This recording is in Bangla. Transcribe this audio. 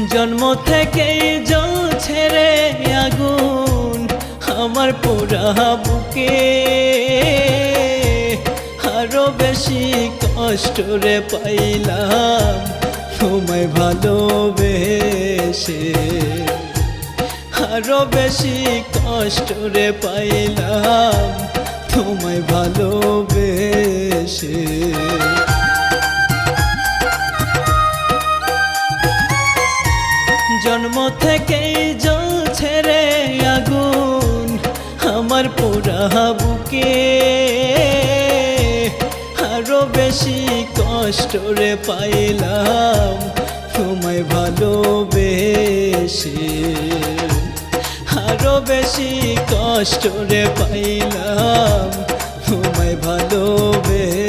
জন্ম থেকেই জ্বলছে রে আগুন আমার পোড়া বুকে, আরো বেশি কষ্ট রে পাইলাম তোমায় ভালোবেসে, আরো বেশি কষ্ট রে পাইলাম তোমায় ভালোবেসে। জন্ম থেকেই জ্বলছে রে আগুন আমার পোড়া বুকে, আরো বেশি কষ্ট রে পাইলাম তোমায় ভালোবেসে, আরো বেশি কষ্ট রে পাইলাম তোমায় ভালোবেসে।